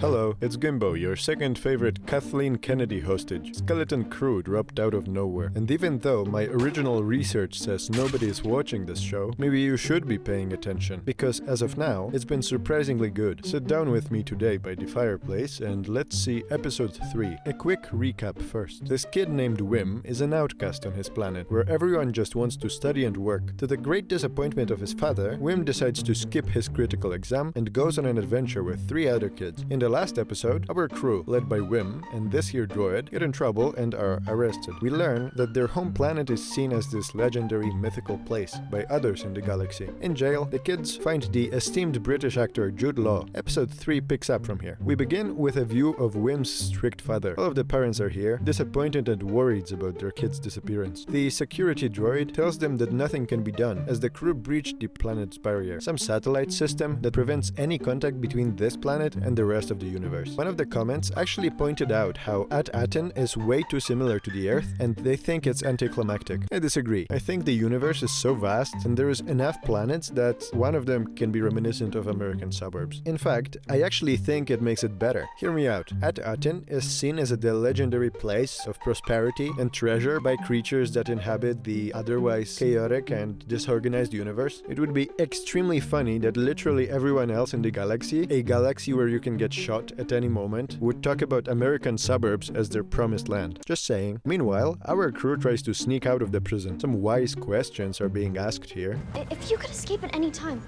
Hello, it's Gimbo, your second favorite Kathleen Kennedy hostage. Skeleton Crew dropped out of nowhere, and even though my original research says nobody is watching this show, maybe you should be paying attention, because as of now, it's been surprisingly good. Sit down with me today by the fireplace and let's see episode 3. A quick recap first. This kid named Wim is an outcast on his planet, where everyone just wants to study and work. To the great disappointment of his father, Wim decides to skip his critical exam and goes on an adventure with 3 other kids. In the last episode, our crew, led by Wim and this here droid, get in trouble and are arrested. We learn that their home planet is seen as this legendary mythical place by others in the galaxy. In jail, the kids find the esteemed British actor Jude Law. Episode 3 picks up from here. We begin with a view of Wim's strict father. All of the parents are here, disappointed and worried about their kid's disappearance. The security droid tells them that nothing can be done as the crew breached the planet's barrier, some satellite system that prevents any contact between this planet and the rest of the universe. One of the comments actually pointed out how At-Aten is way too similar to the Earth and they think it's anticlimactic. I disagree. I think the universe is so vast and there is enough planets that one of them can be reminiscent of American suburbs. In fact, I actually think it makes it better. Hear me out. At-Aten is seen as the legendary place of prosperity and treasure by creatures that inhabit the otherwise chaotic and disorganized universe. It would be extremely funny that literally everyone else in the galaxy, a galaxy where you can get shot at any moment, would talk about American suburbs as their promised land. Just saying. Meanwhile, our crew tries to sneak out of the prison. Some wise questions are being asked here. If you could escape at any time,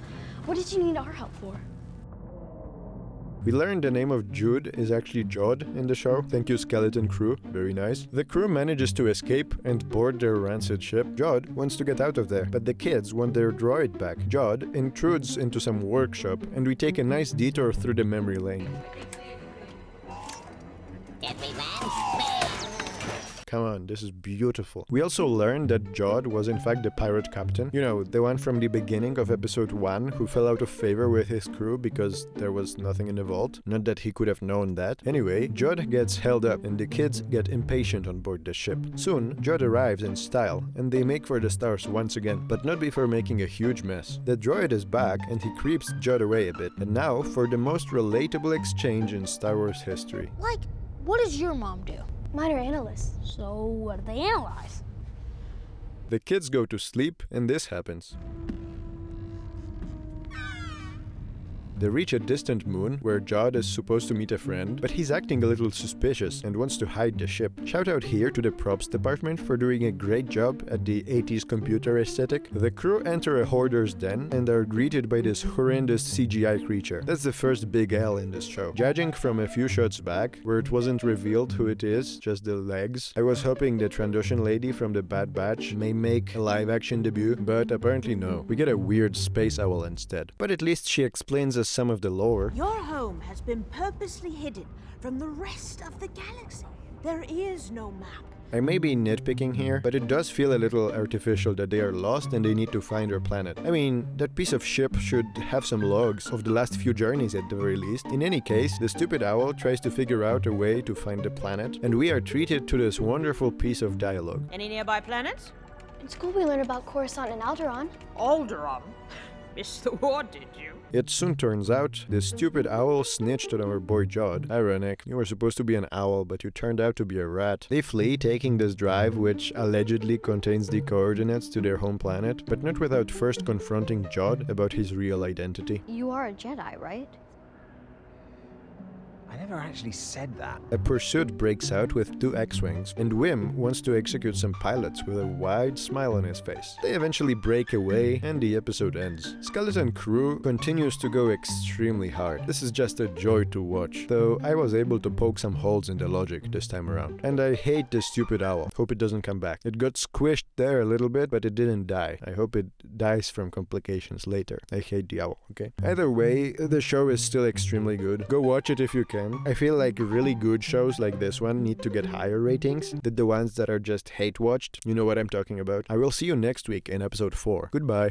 what did you need our help for? We learned the name of Jude is actually Jod in the show. Thank you, Skeleton Crew. Very nice. The crew manages to escape and board their rancid ship. Jod wants to get out of there, but the kids want their droid back. Jod intrudes into some workshop, and we take a nice detour through the memory lane. Come on, this is beautiful. We also learned that Jod was in fact the pirate captain. You know, the one from the beginning of episode 1 who fell out of favor with his crew because there was nothing in the vault. Not that he could have known that. Anyway, Jod gets held up and the kids get impatient on board the ship. Soon, Jod arrives in style and they make for the stars once again, but not before making a huge mess. The droid is back and he creeps Jod away a bit. And now for the most relatable exchange in Star Wars history. Like, what does your mom do? Mine are analysts. So what do they analyze? The kids go to sleep and this happens. They reach a distant moon where Jod is supposed to meet a friend, but he's acting a little suspicious and wants to hide the ship. Shout out here to the props department for doing a great job at the 80s computer aesthetic. The crew enter a hoarder's den and are greeted by this horrendous CGI creature. That's the first big L in this show. Judging from a few shots back, where it wasn't revealed who it is, just the legs, I was hoping the Trandoshan lady from the Bad Batch may make a live-action debut, but apparently no. We get a weird space owl instead. But at least she explains us some of the lore. Your home has been purposely hidden from the rest of the galaxy. There is no map. I may be nitpicking here, but it does feel a little artificial that they are lost and they need to find their planet. I mean, that piece of ship should have some logs of the last few journeys at the very least. In any case, the stupid owl tries to figure out a way to find the planet, and we are treated to this wonderful piece of dialogue. Any nearby planets? In school we learned about Coruscant and Alderaan. Alderaan? Missed the war, did you? It soon turns out the stupid owl snitched on our boy Jod. Ironic. You were supposed to be an owl, but you turned out to be a rat. They flee, taking this drive, which allegedly contains the coordinates to their home planet, but not without first confronting Jod about his real identity. You are a Jedi, right? I never actually said that. A pursuit breaks out with 2 X-Wings, and Wim wants to execute some pilots with a wide smile on his face. They eventually break away, and the episode ends. Skeleton Crew continues to go extremely hard. This is just a joy to watch, though I was able to poke some holes in the logic this time around. And I hate this stupid owl. Hope it doesn't come back. It got squished there a little bit, but it didn't die. I hope it dies from complications later. I hate the owl, okay? Either way, the show is still extremely good. Go watch it if you can. I feel like really good shows like this one need to get higher ratings than the ones that are just hate-watched. You know what I'm talking about. I will see you next week in episode 4. Goodbye.